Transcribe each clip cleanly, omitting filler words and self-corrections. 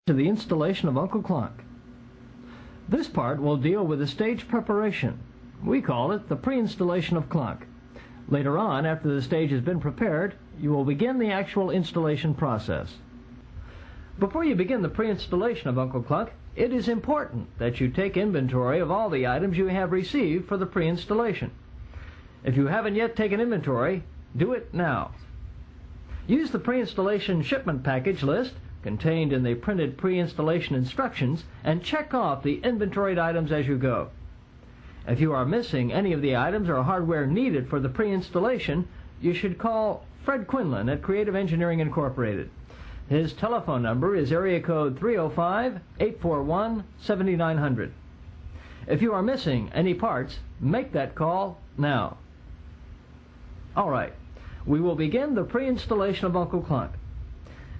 to the installation of Uncle Klunk. This part will deal with the stage preparation. We call it the pre-installation of Klunk. Later on, after the stage has been prepared, you will begin the actual installation process. Before you begin the pre-installation of Uncle Klunk, it is important that you take inventory of all the items you have received for the pre-installation. If you haven't yet taken inventory, do it now. Use the pre-installation shipment package list contained in the printed pre-installation instructions and check off the inventoried items as you go. If you are missing any of the items or hardware needed for the pre-installation, you should call Fred Quinlan at Creative Engineering Incorporated. His telephone number is area code 305-841-7900. If you are missing any parts, make that call now. All right, we will begin the pre-installation of Uncle Klunk.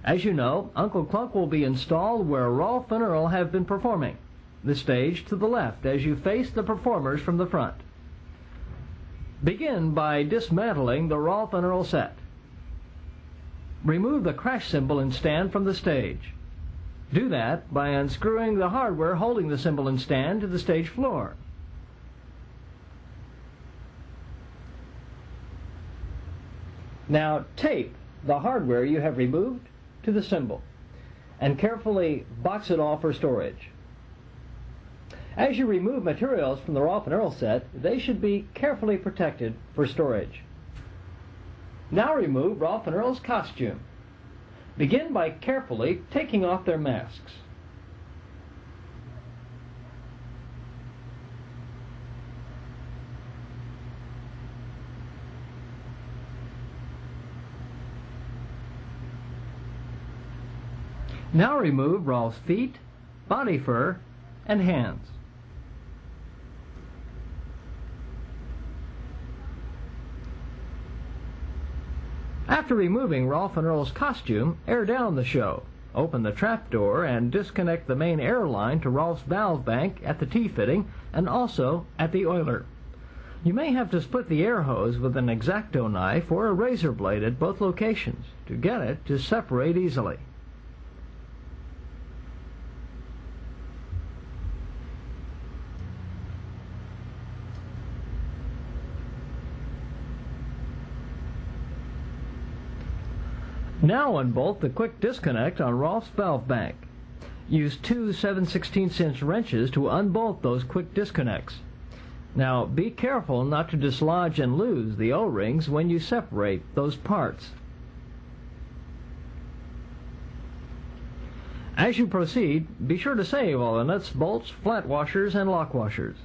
As you know, Uncle Klunk will be installed where Rolf and Earl have been performing, the stage to the left as you face the performers from the front. Begin by dismantling the Rolf and Earl set. Remove the crash cymbal and stand from the stage. Do that by unscrewing the hardware holding the cymbal and stand to the stage floor. Now tape the hardware you have removed to the cymbal and carefully box it off for storage. As you remove materials from the Rolf and Earl set, they should be carefully protected for storage. Now remove Rolf and Earl's costume. Begin by carefully taking off their masks. Now remove Rolf's feet, body fur, and hands. After removing Rolf and Earl's costume, air down the show. Open the trapdoor and disconnect the main air line to Rolf's valve bank at the T-fitting and also at the oiler. You may have to split the air hose with an X-Acto knife or a razor blade at both locations to get it to separate easily. Now unbolt the quick disconnect on Rolf's valve bank. Use two 7/16" wrenches to unbolt those quick disconnects. Now be careful not to dislodge and lose the O-rings when you separate those parts. As you proceed, be sure to save all the nuts, bolts, flat washers, and lock washers.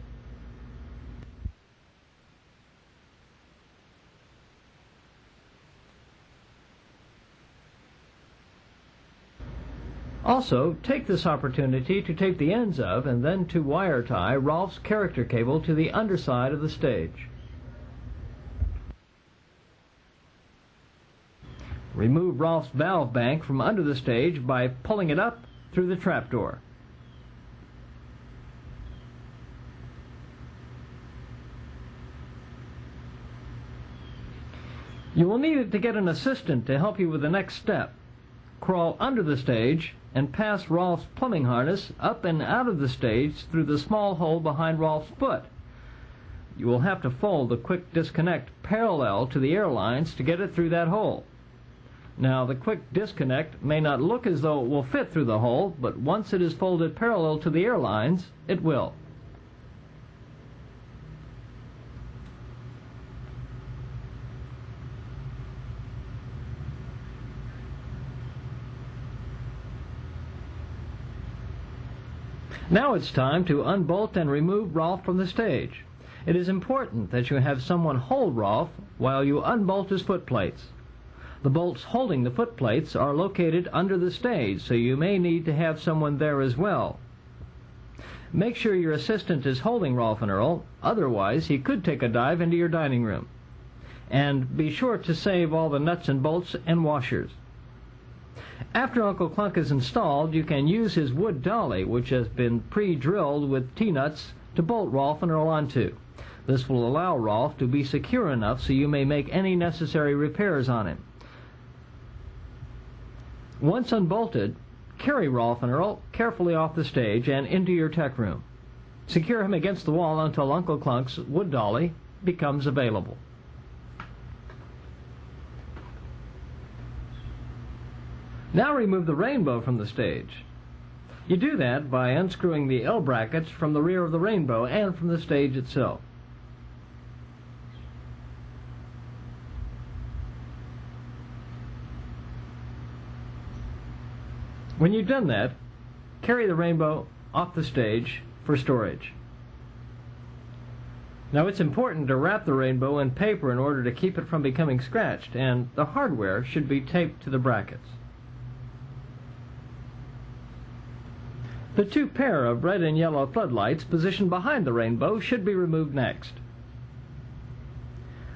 Also, take this opportunity to tape the ends of and then to wire tie Rolf's character cable to the underside of the stage. Remove Rolf's valve bank from under the stage by pulling it up through the trapdoor. You will need it to get an assistant to help you with the next step. Crawl under the stage and pass Rolf's plumbing harness up and out of the stage through the small hole behind Rolf's foot. You will have to fold the quick disconnect parallel to the air lines to get it through that hole. Now, the quick disconnect may not look as though it will fit through the hole, but once it is folded parallel to the air lines, it will. Now it's time to unbolt and remove Rolf from the stage. It is important that you have someone hold Rolf while you unbolt his foot plates. The bolts holding the foot plates are located under the stage, so you may need to have someone there as well. Make sure your assistant is holding Rolf and Earl, otherwise he could take a dive into your dining room. And be sure to save all the nuts and bolts and washers. After Uncle Klunk is installed, you can use his wood dolly, which has been pre-drilled with T-nuts, to bolt Rolf and Earl onto. This will allow Rolf to be secure enough so you may make any necessary repairs on him. Once unbolted, carry Rolf and Earl carefully off the stage and into your tech room. Secure him against the wall until Uncle Klunk's wood dolly becomes available. Now remove the rainbow from the stage. You do that by unscrewing the L brackets from the rear of the rainbow and from the stage itself. When you've done that, carry the rainbow off the stage for storage. Now it's important to wrap the rainbow in paper in order to keep it from becoming scratched, and the hardware should be taped to the brackets. The two pair of red and yellow floodlights positioned behind the rainbow should be removed next.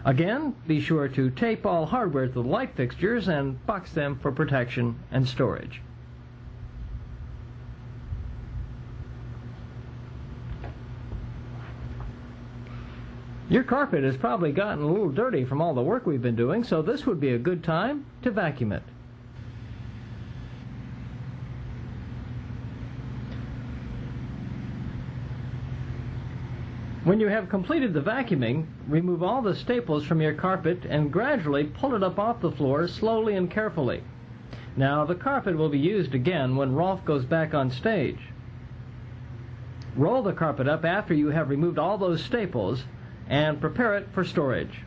Again, be sure to tape all hardware to the light fixtures and box them for protection and storage. Your carpet has probably gotten a little dirty from all the work we've been doing, so this would be a good time to vacuum it. When you have completed the vacuuming, remove all the staples from your carpet and gradually pull it up off the floor slowly and carefully. Now the carpet will be used again when Rolf goes back on stage. Roll the carpet up after you have removed all those staples and prepare it for storage.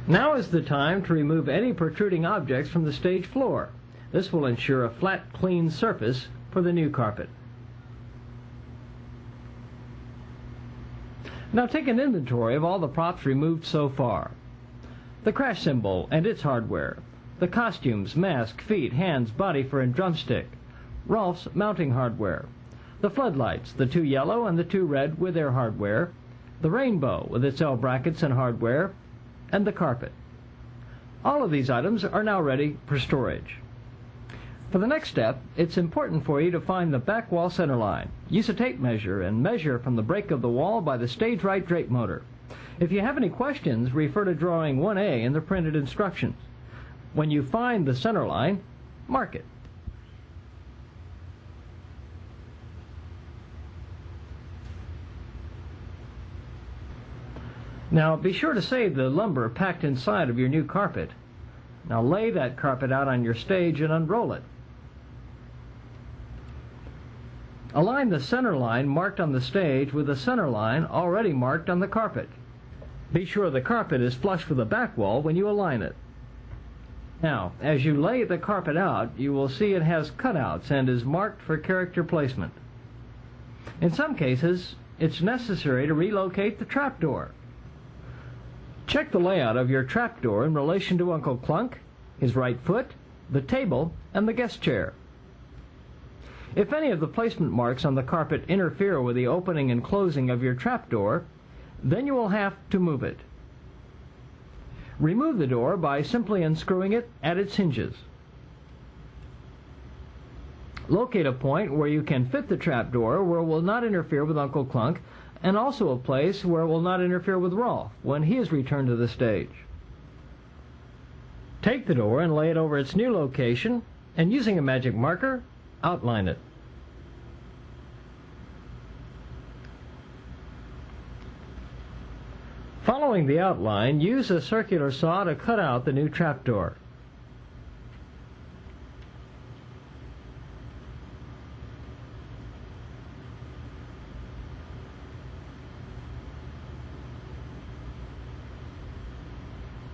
Now is the time to remove any protruding objects from the stage floor. This will ensure a flat, clean surface for the new carpet. Now take an inventory of all the props removed so far. The crash cymbal and its hardware, the costumes, mask, feet, hands, body for and drumstick, Rolf's mounting hardware, the floodlights, the two yellow and the two red with their hardware, the rainbow with its L brackets and hardware, and the carpet. All of these items are now ready for storage. For the next step, it's important for you to find the back wall center line. Use a tape measure and measure from the break of the wall by the stage right drape motor. If you have any questions, refer to drawing 1A in the printed instructions. When you find the center line, mark it. Now be sure to save the lumber packed inside of your new carpet. Now lay that carpet out on your stage and unroll it. Align the center line marked on the stage with the center line already marked on the carpet. Be sure the carpet is flush with the back wall when you align it. Now, as you lay the carpet out, you will see it has cutouts and is marked for character placement. In some cases, it's necessary to relocate the trapdoor. Check the layout of your trapdoor in relation to Uncle Klunk, his right foot, the table, and the guest chair. If any of the placement marks on the carpet interfere with the opening and closing of your trapdoor, then you will have to move it. Remove the door by simply unscrewing it at its hinges. Locate a point where you can fit the trapdoor where it will not interfere with Uncle Klunk, and also a place where it will not interfere with Rolf when he is returned to the stage. Take the door and lay it over its new location, and using a magic marker, outline it. Following the outline, use a circular saw to cut out the new trapdoor.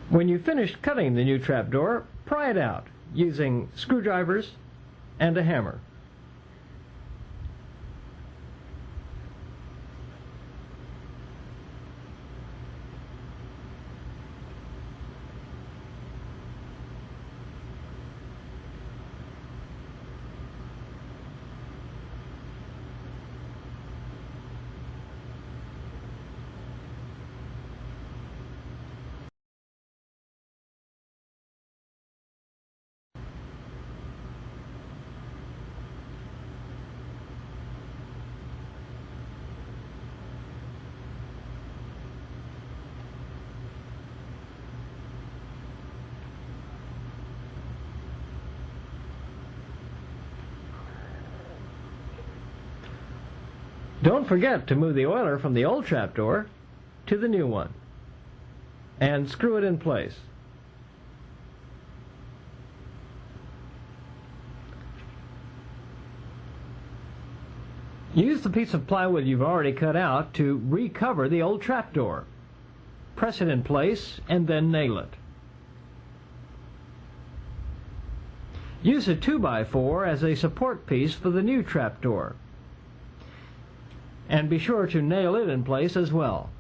When you've finished cutting the new trapdoor, pry it out using screwdrivers and a hammer. Don't forget to move the oiler from the old trapdoor to the new one and screw it in place. Use the piece of plywood you've already cut out to recover the old trapdoor. Press it in place and then nail it. Use a 2x4 as a support piece for the new trapdoor. And be sure to nail it in place as well.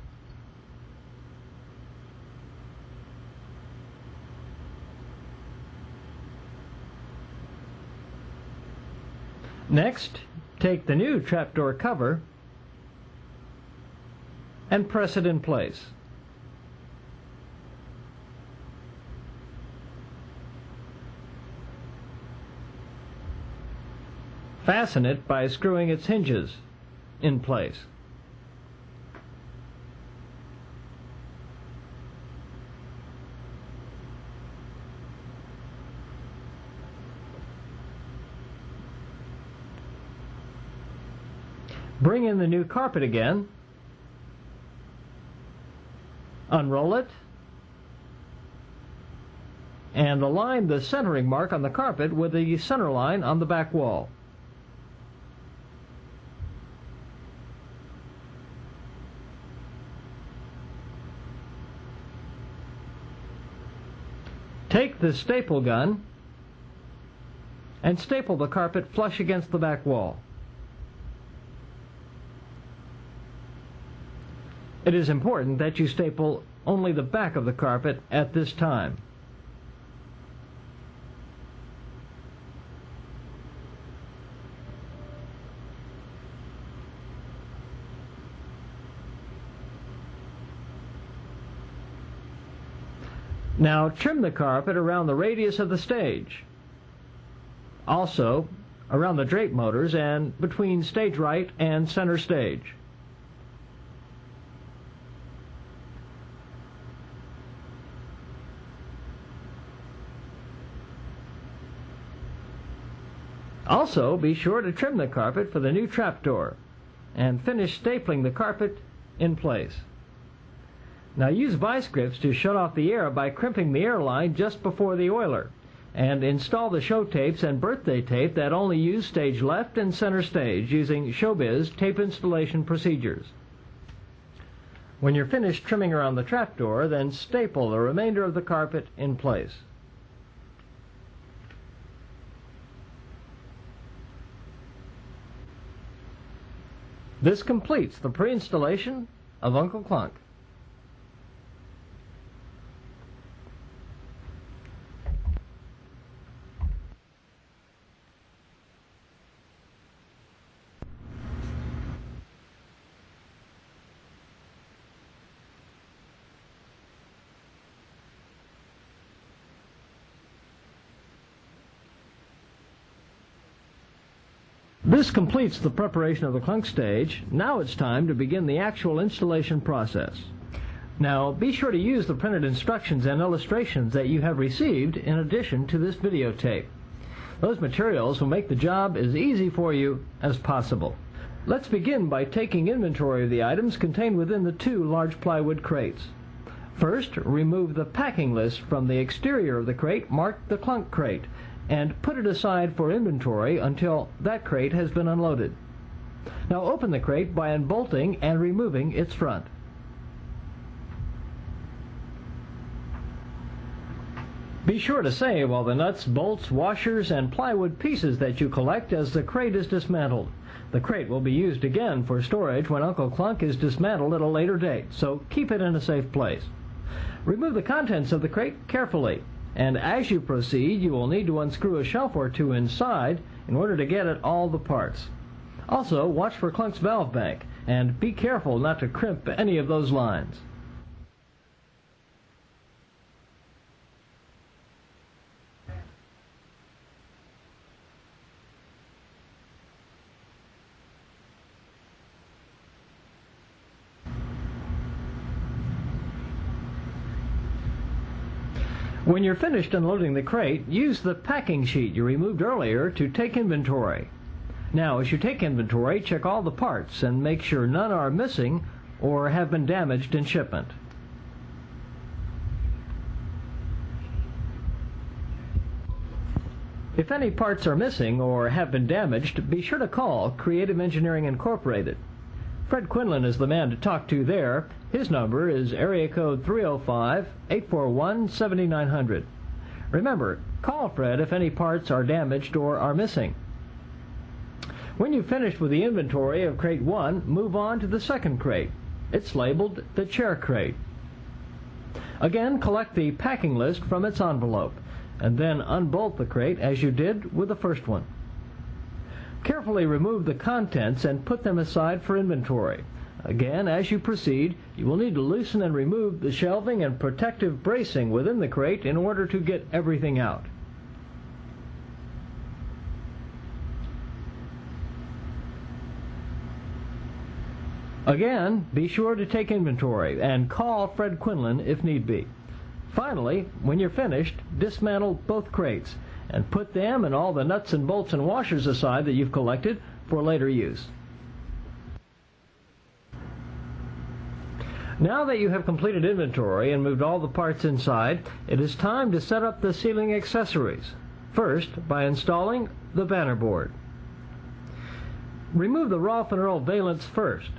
Next, take the new trapdoor cover and press it in place. Fasten it by screwing its hinges in place. Bring in the new carpet again, unroll it, and align the centering mark on the carpet with the center line on the back wall. Take the staple gun and staple the carpet flush against the back wall. It is important that you staple only the back of the carpet at this time. Now trim the carpet around the radius of the stage, also around the drape motors and between stage right and center stage. Also, be sure to trim the carpet for the new trapdoor and finish stapling the carpet in place. Now use vice grips to shut off the air by crimping the air line just before the oiler, and install the show tapes and birthday tape that only use stage left and center stage using ShowBiz tape installation procedures. When you're finished trimming around the trapdoor, then staple the remainder of the carpet in place. This completes the pre-installation of Uncle Klunk. This completes the preparation of the Klunk stage. Now it's time to begin the actual installation process. Now be sure to use the printed instructions and illustrations that you have received in addition to this videotape. Those materials will make the job as easy for you as possible. Let's begin by taking inventory of the items contained within the two large plywood crates. First, remove the packing list from the exterior of the crate marked the Klunk crate, and put it aside for inventory until that crate has been unloaded. Now open the crate by unbolting and removing its front. Be sure to save all the nuts, bolts, washers, and plywood pieces that you collect as the crate is dismantled. The crate will be used again for storage when Uncle Klunk is dismantled at a later date, so keep it in a safe place. Remove the contents of the crate carefully, and as you proceed, you will need to unscrew a shelf or two inside in order to get at all the parts. Also, watch for Klunk's valve bank, and be careful not to crimp any of those lines. When you're finished unloading the crate, use the packing sheet you removed earlier to take inventory. Now, as you take inventory, check all the parts and make sure none are missing or have been damaged in shipment. If any parts are missing or have been damaged, be sure to call Creative Engineering Incorporated. Fred Quinlan is the man to talk to there. His number is area code 305-841-7900. Remember, call Fred if any parts are damaged or are missing. When you've finished with the inventory of crate 1, move on to the second crate. It's labeled the chair crate. Again, collect the packing list from its envelope, and then unbolt the crate as you did with the first one. Carefully remove the contents and put them aside for inventory. Again, as you proceed, you will need to loosen and remove the shelving and protective bracing within the crate in order to get everything out. Again, be sure to take inventory and call Fred Quinlan if need be. Finally, when you're finished, dismantle both crates and put them and all the nuts and bolts and washers aside that you've collected for later use. Now that you have completed inventory and moved all the parts inside, it is time to set up the ceiling accessories. First, by installing the banner board. Remove the Rolf and Earl valance first.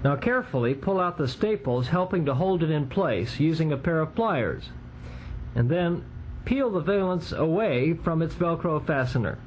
Now carefully pull out the staples helping to hold it in place using a pair of pliers, and then peel the valance away from its Velcro fastener.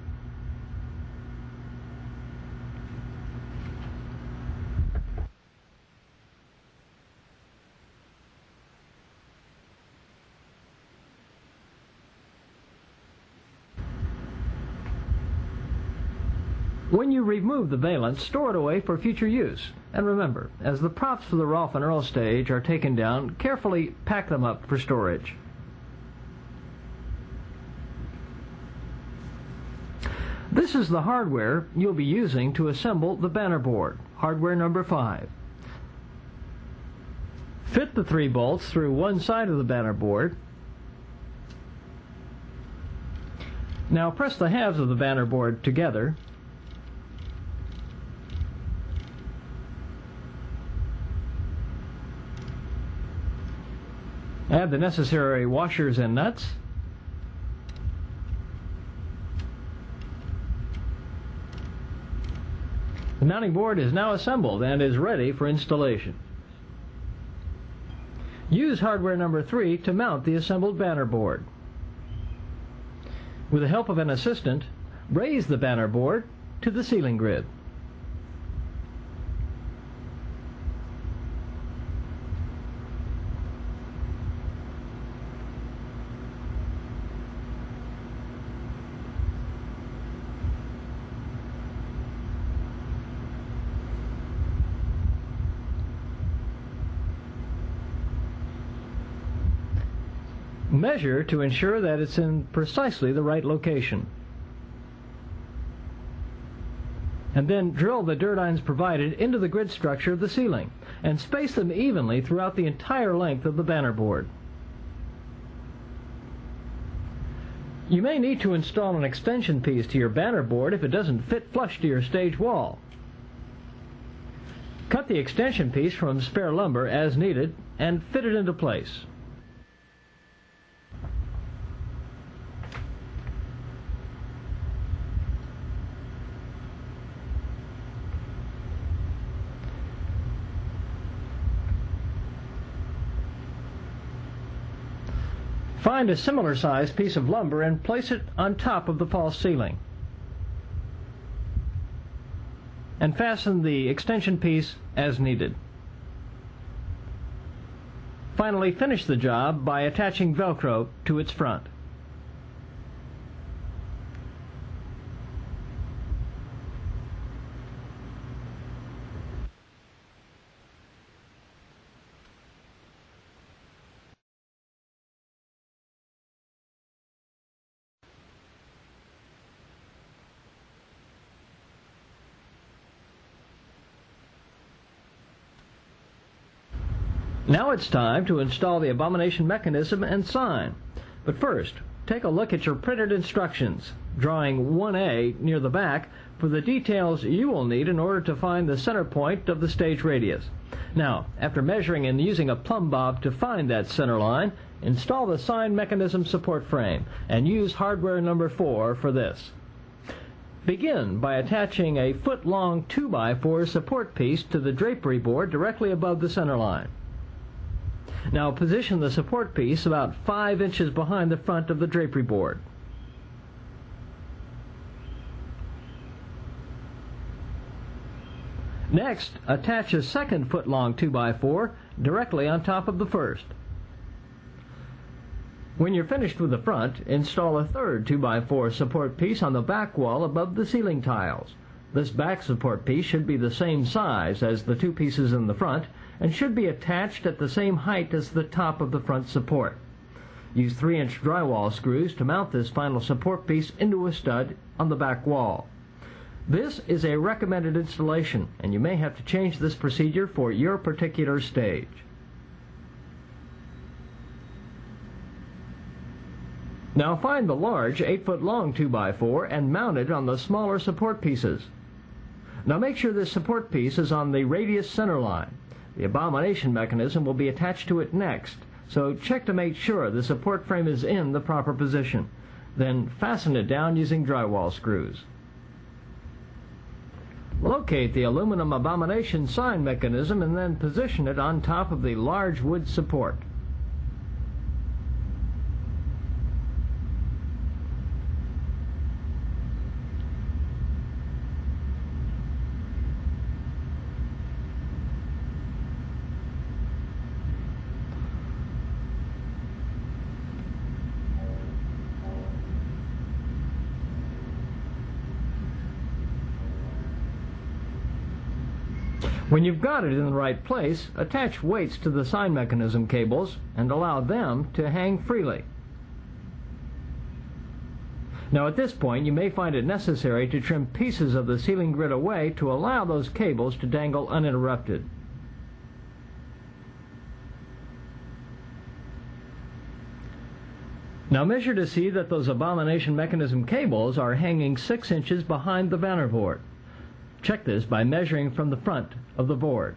When you remove the valance, store it away for future use. And remember, as the props for the Rolf and Earl stage are taken down, carefully pack them up for storage. This is the hardware you'll be using to assemble the banner board, hardware number 5. Fit the 3 bolts through one side of the banner board. Now press the halves of the banner board together. Add the necessary washers and nuts. The mounting board is now assembled and is ready for installation. Use hardware number 3 to mount the assembled banner board. With the help of an assistant, raise the banner board to the ceiling grid. Measure to ensure that it's in precisely the right location. And then drill the dirt irons provided into the grid structure of the ceiling and space them evenly throughout the entire length of the banner board. You may need to install an extension piece to your banner board if it doesn't fit flush to your stage wall. Cut the extension piece from spare lumber as needed and fit it into place. Find a similar sized piece of lumber and place it on top of the false ceiling. And fasten the extension piece as needed. Finally, finish the job by attaching Velcro to its front. Now it's time to install the abomination mechanism and sign. But first, take a look at your printed instructions. drawing 1A near the back for the details you will need in order to find the center point of the stage radius. Now, after measuring and using a plumb bob to find that center line, install the sign mechanism support frame and use hardware number 4 for this. Begin by attaching a foot-long 2x4 support piece to the drapery board directly above the center line. Now position the support piece about 5 inches behind the front of the drapery board. Next, attach a second foot-long 2x4 directly on top of the first. When you're finished with the front, install a third 2x4 support piece on the back wall above the ceiling tiles. This back support piece should be the same size as the two pieces in the front and should be attached at the same height as the top of the front support. Use 3-inch drywall screws to mount this final support piece into a stud on the back wall. This is a recommended installation, and you may have to change this procedure for your particular stage. Now find the large 8-foot-long 2x4 and mount it on the smaller support pieces. Now make sure this support piece is on the radius center line. The abomination mechanism will be attached to it next, so check to make sure the support frame is in the proper position. Then fasten it down using drywall screws. Locate the aluminum abomination sign mechanism and then position it on top of the large wood support. When you've got it in the right place, attach weights to the sign mechanism cables and allow them to hang freely. Now at this point you may find it necessary to trim pieces of the ceiling grid away to allow those cables to dangle uninterrupted. Now measure to see that those abomination mechanism cables are hanging 6 inches behind the banner board. Check this by measuring from the front of the board.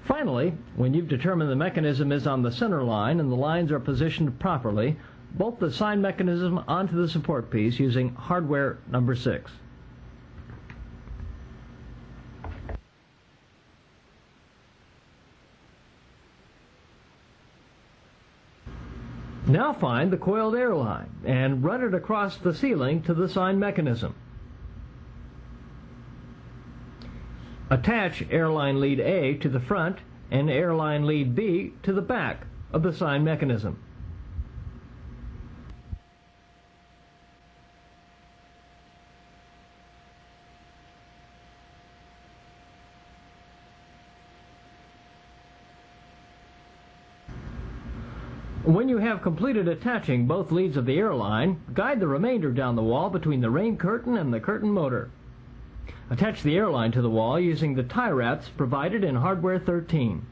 Finally, when you've determined the mechanism is on the center line and the lines are positioned properly, bolt the sign mechanism onto the support piece using hardware number 6. Now find the coiled air line and run it across the ceiling to the sign mechanism. Attach airline lead A to the front and airline lead B to the back of the sign mechanism. When you have completed attaching both leads of the airline, guide the remainder down the wall between the rain curtain and the curtain motor. Attach the airline to the wall using the tie wraps provided in hardware 13.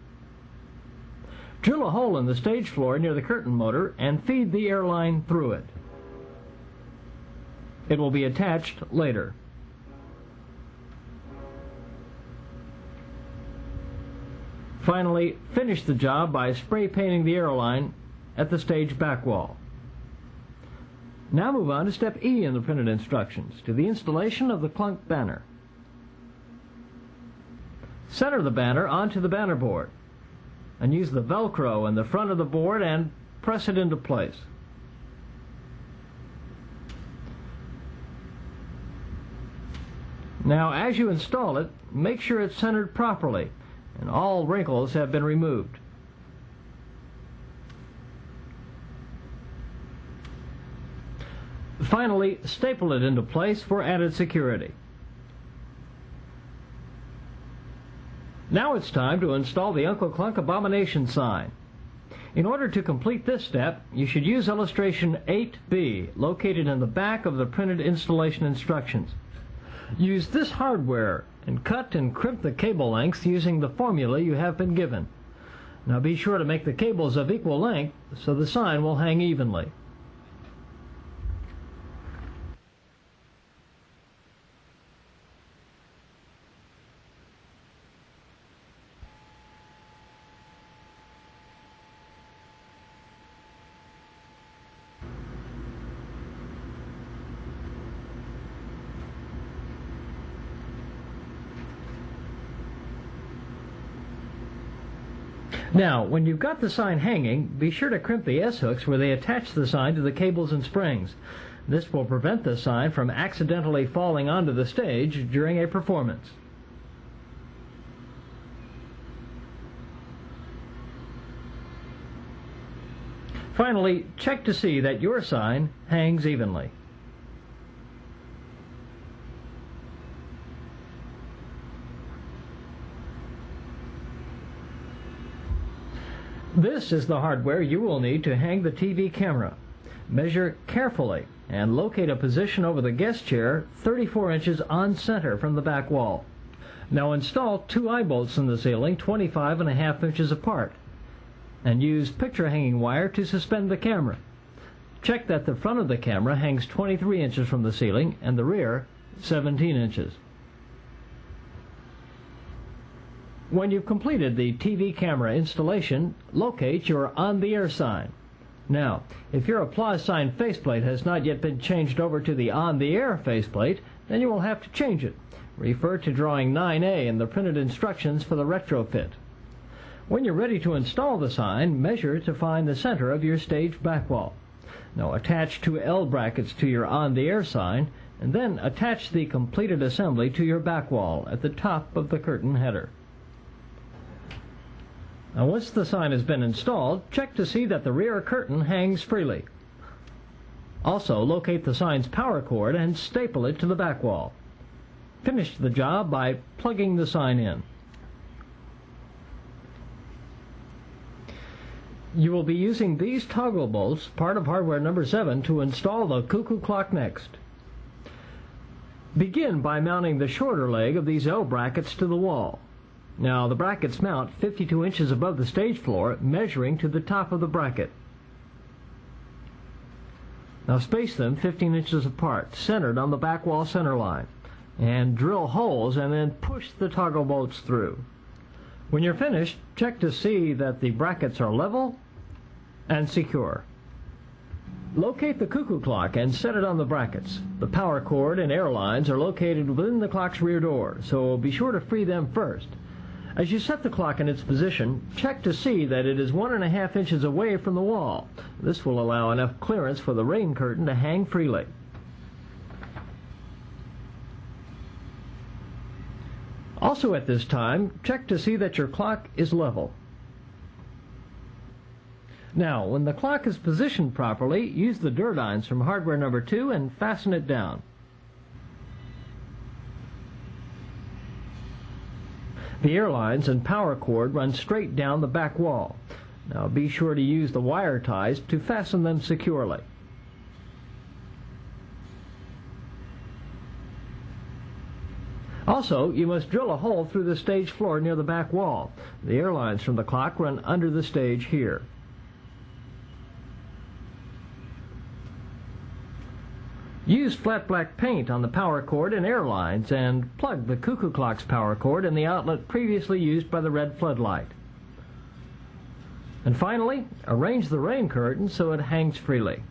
Drill a hole in the stage floor near the curtain motor and feed the airline through it. It will be attached later. Finally, finish the job by spray painting the airline at the stage back wall. Now move on to step E in the printed instructions, to the installation of the Klunk banner. Center the banner onto the banner board and use the Velcro in the front of the board and press it into place. Now as you install it, make sure it's centered properly and all wrinkles have been removed. Finally, staple it into place for added security. Now it's time to install the Uncle Klunk Abomination sign. In order to complete this step, you should use illustration 8B, located in the back of the printed installation instructions. Use this hardware and cut and crimp the cable lengths using the formula you have been given. Now be sure to make the cables of equal length so the sign will hang evenly. Now, when you've got the sign hanging, be sure to crimp the S-hooks where they attach the sign to the cables and springs. This will prevent the sign from accidentally falling onto the stage during a performance. Finally, check to see that your sign hangs evenly. This is the hardware you will need to hang the TV camera. Measure carefully and locate a position over the guest chair 34 inches on center from the back wall. Now install 2 eye bolts in the ceiling 25.5 inches apart and use picture hanging wire to suspend the camera. Check that the front of the camera hangs 23 inches from the ceiling and the rear 17 inches. When you've completed the TV camera installation, locate your on-the-air sign. Now, if your applause sign faceplate has not yet been changed over to the on-the-air faceplate, then you will have to change it. Refer to drawing 9A in the printed instructions for the retrofit. When you're ready to install the sign, measure to find the center of your stage back wall. Now attach 2 L brackets to your on-the-air sign, and then attach the completed assembly to your back wall at the top of the curtain header. Now once the sign has been installed, check to see that the rear curtain hangs freely. Also, locate the sign's power cord and staple it to the back wall. Finish the job by plugging the sign in. You will be using these toggle bolts, part of hardware number 7, to install the cuckoo clock next. Begin by mounting the shorter leg of these L brackets to the wall. Now the brackets mount 52 inches above the stage floor, measuring to the top of the bracket. Now space them 15 inches apart, centered on the back wall center line, and drill holes and then push the toggle bolts through. When you're finished, check to see that the brackets are level and secure. Locate the cuckoo clock and set it on the brackets. The power cord and air lines are located within the clock's rear door, so be sure to free them first. As you set the clock in its position, check to see that it is 1.5 inches away from the wall. This will allow enough clearance for the rain curtain to hang freely. Also at this time, check to see that your clock is level. Now, when the clock is positioned properly, use the Durdines from hardware number 2 and fasten it down. The air lines and power cord run straight down the back wall. Now be sure to use the wire ties to fasten them securely. Also, you must drill a hole through the stage floor near the back wall. The air lines from the clock run under the stage here. Use flat black paint on the power cord and air lines and plug the cuckoo clock's power cord in the outlet previously used by the red floodlight. And finally, arrange the rain curtain so it hangs freely.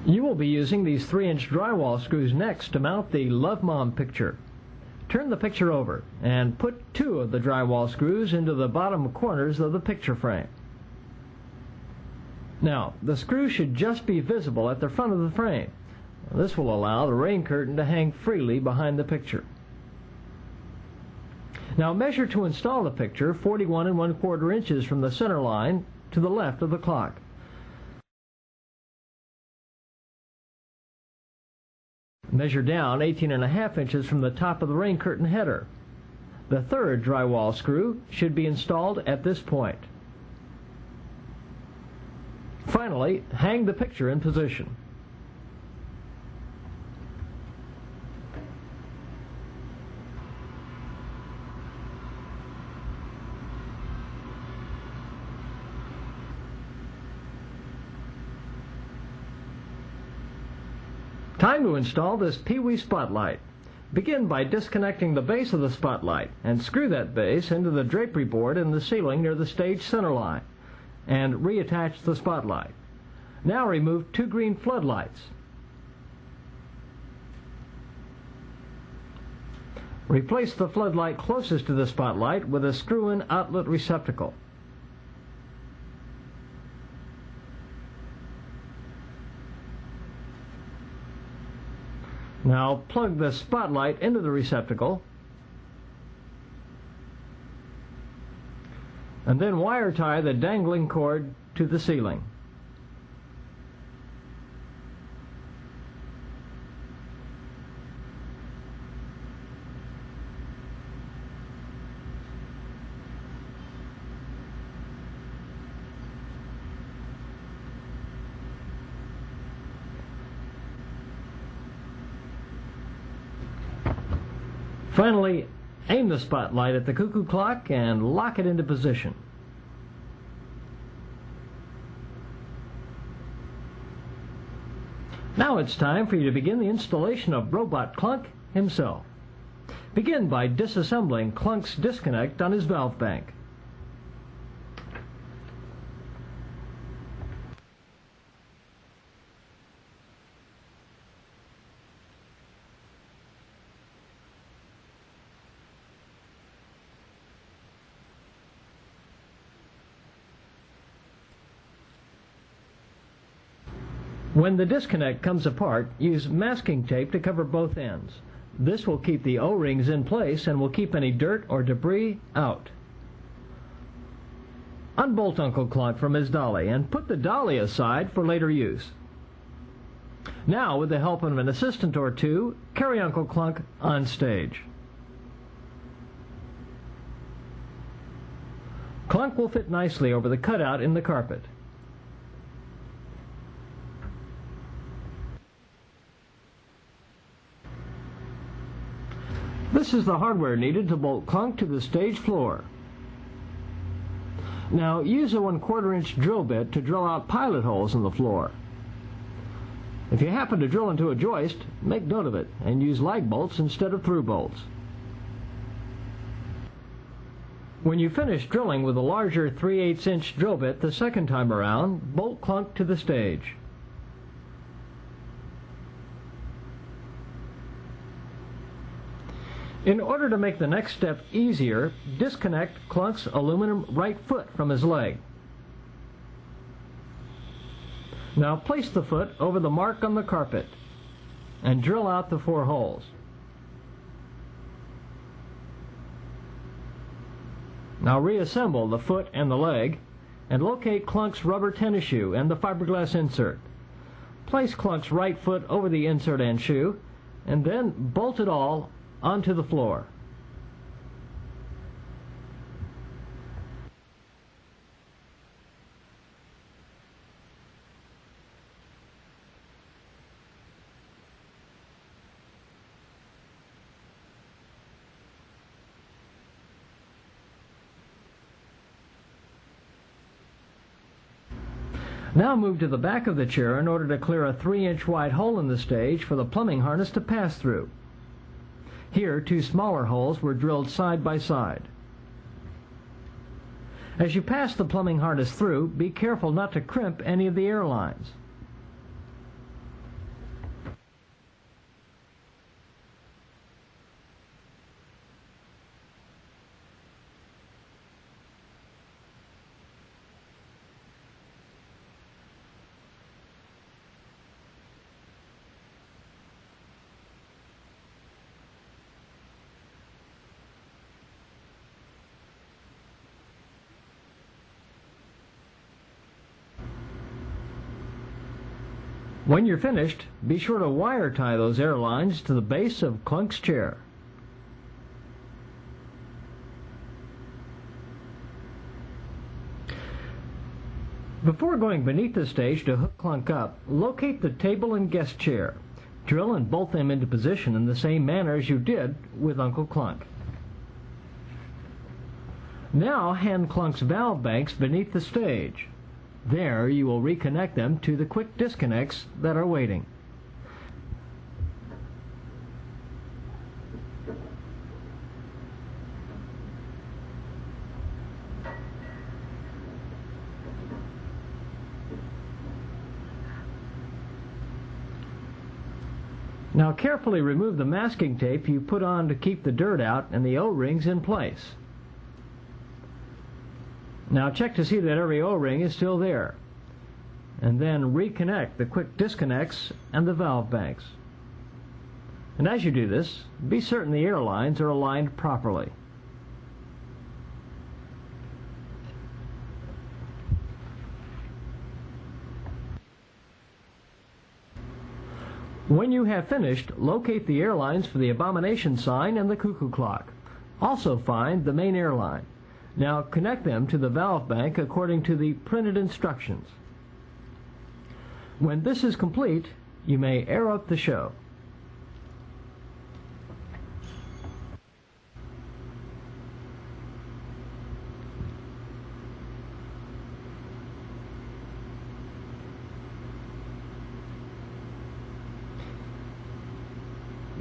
You will be using these 3-inch drywall screws next to mount the Love Mom picture. Turn the picture over and put 2 of the drywall screws into the bottom corners of the picture frame. Now, the screws should just be visible at the front of the frame. This will allow the rain curtain to hang freely behind the picture. Now measure to install the picture 41 1/4 inches from the center line to the left of the clock. Measure down 18.5 inches from the top of the rain curtain header. The 3rd drywall screw should be installed at this point. Finally, hang the picture in position. Time to install this Pee-wee spotlight. Begin by disconnecting the base of the spotlight and screw that base into the drapery board in the ceiling near the stage center line and reattach the spotlight. Now remove 2 green floodlights. Replace the floodlight closest to the spotlight with a screw-in outlet receptacle. Now plug the spotlight into the receptacle and then wire tie the dangling cord to the ceiling. Finally, aim the spotlight at the cuckoo clock and lock it into position. Now it's time for you to begin the installation of Robot Klunk himself. Begin by disassembling Klunk's disconnect on his valve bank. When the disconnect comes apart, use masking tape to cover both ends. This will keep the O-rings in place and will keep any dirt or debris out. Unbolt Uncle Klunk from his dolly and put the dolly aside for later use. Now, with the help of an assistant or two, carry Uncle Klunk on stage. Klunk will fit nicely over the cutout in the carpet. This is the hardware needed to bolt Klunk to the stage floor. Now use a 1/4 inch drill bit to drill out pilot holes in the floor. If you happen to drill into a joist, make note of it and use lag bolts instead of through bolts. When you finish drilling with a larger 3/8 inch drill bit the second time around, bolt Klunk to the stage. In order to make the next step easier, disconnect Klunk's aluminum right foot from his leg. Now place the foot over the mark on the carpet and drill out the 4 holes. Now reassemble the foot and the leg and locate Klunk's rubber tennis shoe and the fiberglass insert. Place Klunk's right foot over the insert and shoe and then bolt it all onto the floor. Now move to the back of the chair in order to clear a 3-inch wide hole in the stage for the plumbing harness to pass through. Here, 2 smaller holes were drilled side by side. As you pass the plumbing harness through, be careful not to crimp any of the air lines. When you're finished, be sure to wire tie those air lines to the base of Klunk's chair. Before going beneath the stage to hook Klunk up, locate the table and guest chair. Drill and bolt them into position in the same manner as you did with Uncle Klunk. Now hand Klunk's valve banks beneath the stage. There you will reconnect them to the quick disconnects that are waiting. Now carefully remove the masking tape you put on to keep the dirt out and the O-rings in place. Now check to see that every O-ring is still there, and then reconnect the quick disconnects and the valve banks. And as you do this, be certain the air lines are aligned properly. When you have finished, locate the air lines for the abomination sign and the cuckoo clock. Also find the main air line. Now connect them to the valve bank according to the printed instructions. When this is complete, you may air up the show.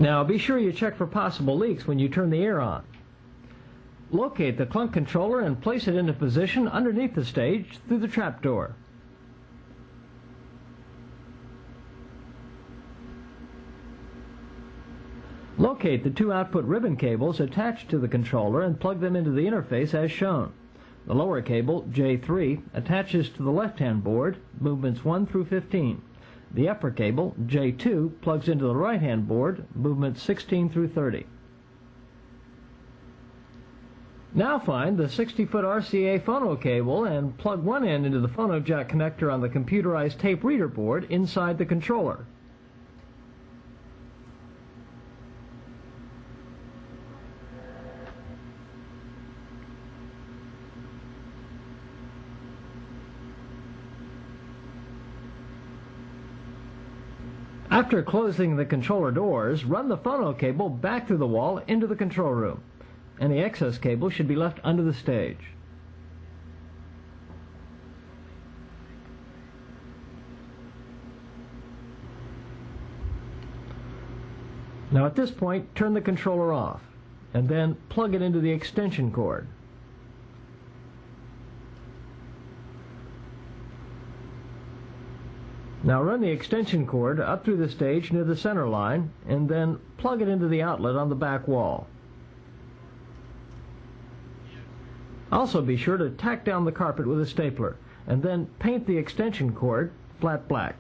Now be sure you check for possible leaks when you turn the air on. Locate the Klunk controller and place it into position underneath the stage through the trapdoor. Locate the two output ribbon cables attached to the controller and plug them into the interface as shown. The lower cable, J3, attaches to the left-hand board, movements 1 through 15. The upper cable, J2, plugs into the right-hand board, movements 16 through 30. Now find the 60-foot RCA phono cable and plug one end into the phono jack connector on the computerized tape reader board inside the controller. After closing the controller doors, run the phono cable back through the wall into the control room. Any excess cable should be left under the stage. Now at this point, turn the controller off, and then plug it into the extension cord. Now run the extension cord up through the stage near the center line, and then plug it into the outlet on the back wall. Also be sure to tack down the carpet with a stapler, and then paint the extension cord flat black.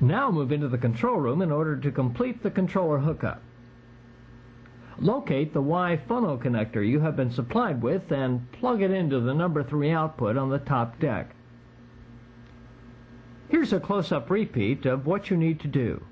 Now move into the control room in order to complete the controller hookup. Locate the Y phono connector you have been supplied with and plug it into the number 3 output on the top deck. Here's a close-up repeat of what you need to do.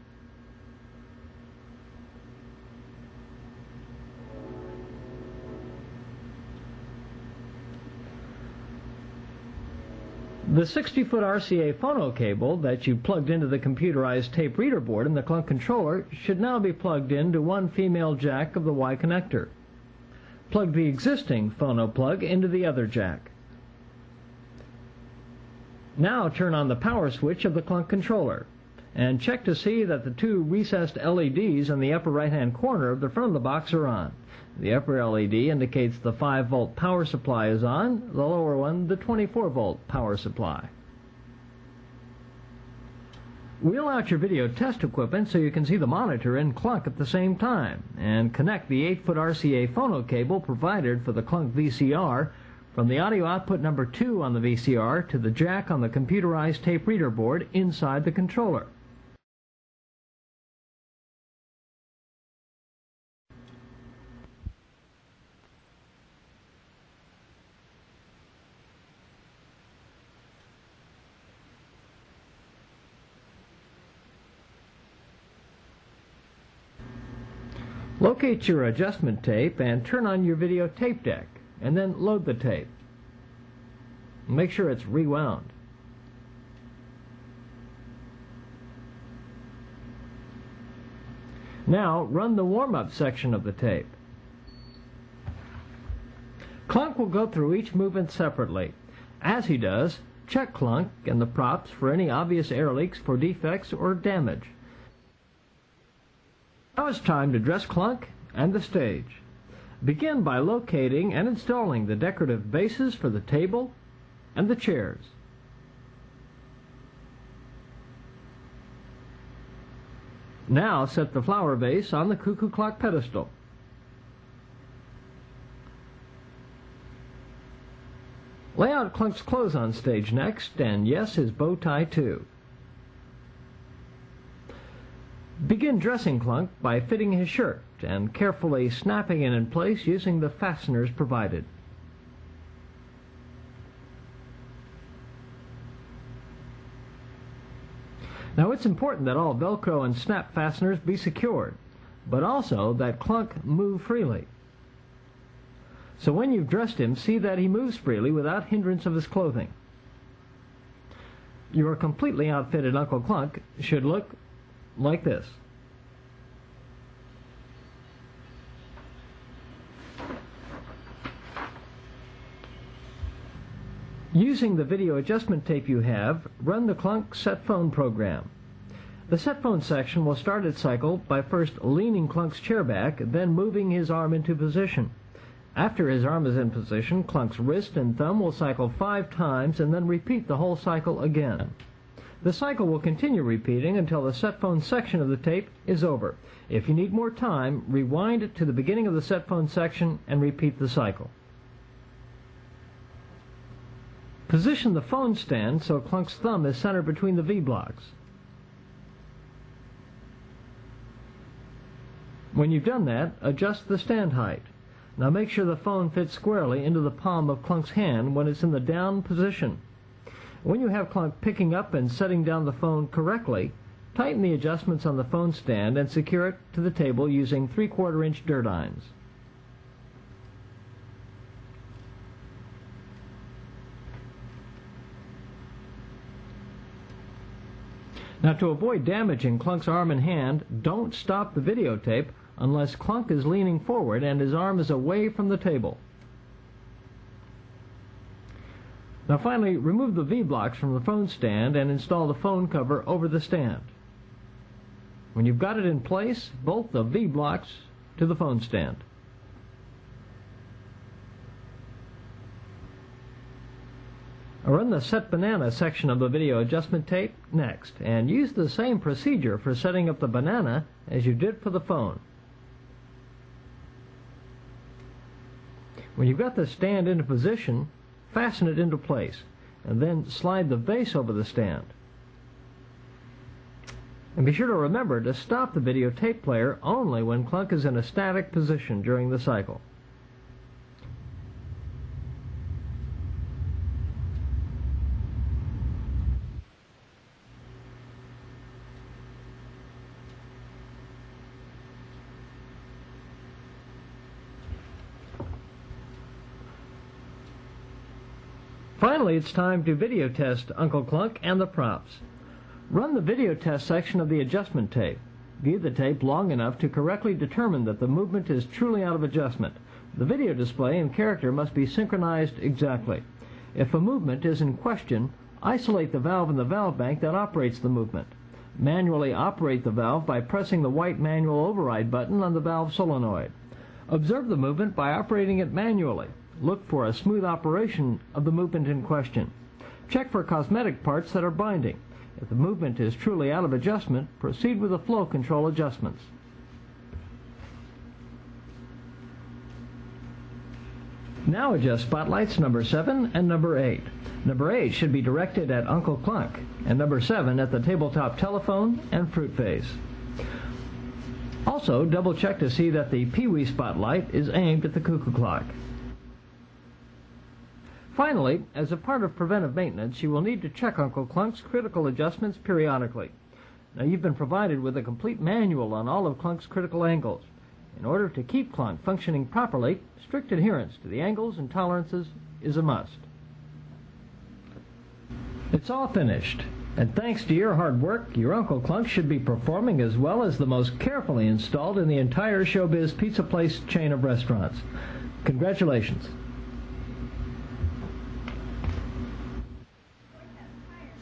The 60-foot RCA phono cable that you plugged into the computerized tape reader board in the Klunk controller should now be plugged into one female jack of the Y connector. Plug the existing phono plug into the other jack. Now turn on the power switch of the Klunk controller and check to see that the two recessed LEDs in the upper right-hand corner of the front of the box are on. The upper LED indicates the 5-volt power supply is on, the lower one the 24-volt power supply. Wheel out your video test equipment so you can see the monitor and Klunk at the same time, and connect the 8-foot RCA phono cable provided for the Klunk VCR from the audio output number 2 on the VCR to the jack on the computerized tape reader board inside the controller. Locate your adjustment tape and turn on your video tape deck, and then load the tape. Make sure it's rewound. Now run the warm-up section of the tape. Klunk will go through each movement separately. As he does, check Klunk and the props for any obvious air leaks, for defects or damage. Now it's time to dress Klunk and the stage. Begin by locating and installing the decorative bases for the table and the chairs. Now set the flower vase on the cuckoo clock pedestal. Lay out Klunk's clothes on stage next, and yes, his bow tie too. Begin dressing Klunk by fitting his shirt and carefully snapping it in place using the fasteners provided. Now it's important that all Velcro and snap fasteners be secured, but also that Klunk move freely. So when you've dressed him, see that he moves freely without hindrance of his clothing. Your completely outfitted Uncle Klunk should look like this. Using the video adjustment tape you have, run the Klunk set phone program. The set phone section will start its cycle by first leaning Klunk's chair back, then moving his arm into position. After his arm is in position, Klunk's wrist and thumb will cycle 5 times and then repeat the whole cycle again. The cycle will continue repeating until the set phone section of the tape is over. If you need more time, rewind it to the beginning of the set phone section and repeat the cycle. Position the phone stand so Klunk's thumb is centered between the V-blocks. When you've done that, adjust the stand height. Now make sure the phone fits squarely into the palm of Klunk's hand when it's in the down position. When you have Klunk picking up and setting down the phone correctly, tighten the adjustments on the phone stand and secure it to the table using 3/4 inch dirt irons. Now to avoid damaging Klunk's arm and hand, don't stop the videotape unless Klunk is leaning forward and his arm is away from the table. Now finally, remove the V-blocks from the phone stand and install the phone cover over the stand. When you've got it in place, bolt the V-blocks to the phone stand. Run the Set Banana section of the video adjustment tape next, and use the same procedure for setting up the banana as you did for the phone. When you've got the stand into position, fasten it into place, and then slide the vase over the stand. And be sure to remember to stop the videotape player only when Klunk is in a static position during the cycle. Finally, it's time to video test Uncle Klunk and the props. Run the video test section of the adjustment tape. View the tape long enough to correctly determine that the movement is truly out of adjustment. The video display and character must be synchronized exactly. If a movement is in question, isolate the valve in the valve bank that operates the movement. Manually operate the valve by pressing the white manual override button on the valve solenoid. Observe the movement by operating it manually. Look for a smooth operation of the movement in question. Check for cosmetic parts that are binding. If the movement is truly out of adjustment, proceed with the flow control adjustments. Now adjust spotlights number 7 and number 8. Number 8 should be directed at Uncle Klunk, and number 7 at the tabletop telephone and fruit vase. Also, double check to see that the Pee-wee spotlight is aimed at the cuckoo clock. Finally, as a part of preventive maintenance, you will need to check Uncle Klunk's critical adjustments periodically. Now, you've been provided with a complete manual on all of Klunk's critical angles. In order to keep Klunk functioning properly, strict adherence to the angles and tolerances is a must. It's all finished, and thanks to your hard work, your Uncle Klunk should be performing as well as the most carefully installed in the entire ShowBiz Pizza Place chain of restaurants. Congratulations.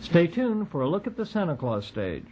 Stay tuned for a look at the Santa Claus stage.